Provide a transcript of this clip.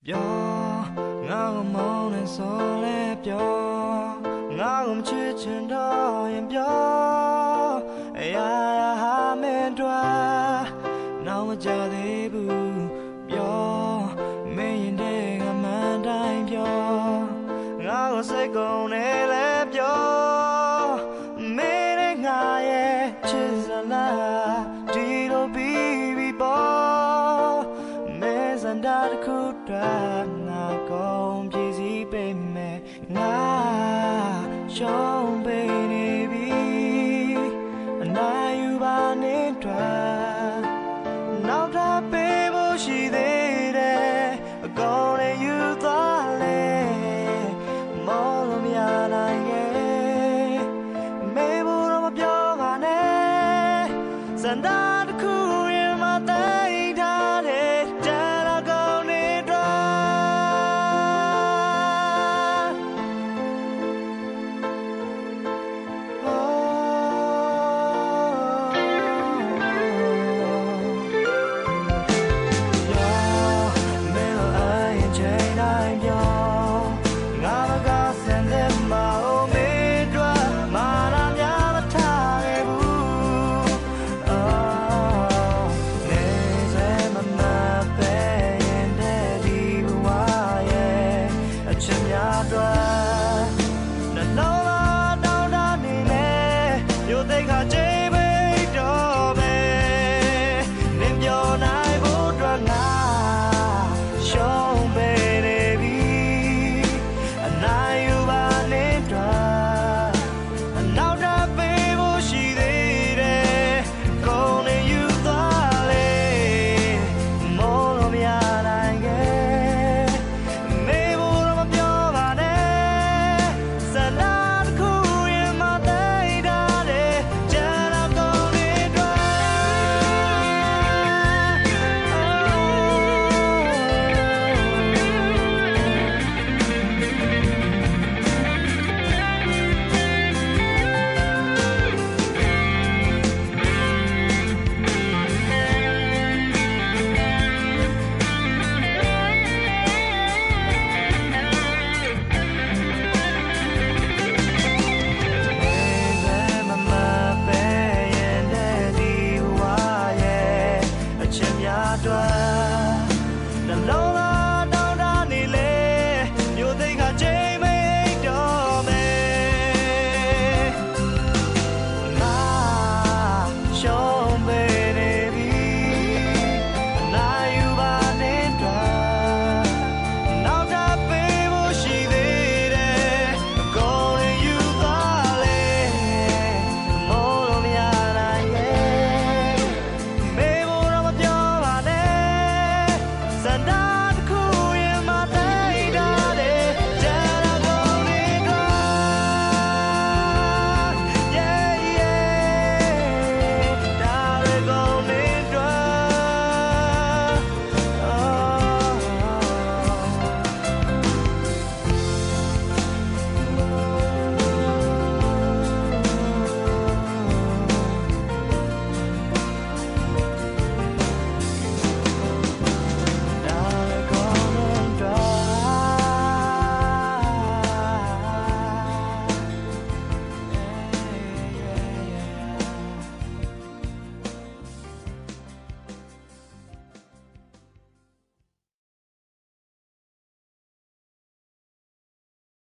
ပြောငါ့ကိုမုန်းနေဆိုလဲပြောငါ့ကိုမချစ်ချင်တော့ရင်ပြောအရာရာဟာမင်းတို့နောက်မကြသေးဘူးပြောမင်းရင်တဲ့ငါမှန်တိုင်းပြောငါ့ကိုစိတ်ကုန်နေလဲပြောမင်းနဲ့ငါရဲ့ချစ်စလားဒီလိုပြီးပေါ်မင်းစံတာတစ်ခုတည်းငါကုန်ပြည်စည်းပေးမယ်ငါရှောင်းပေးနေ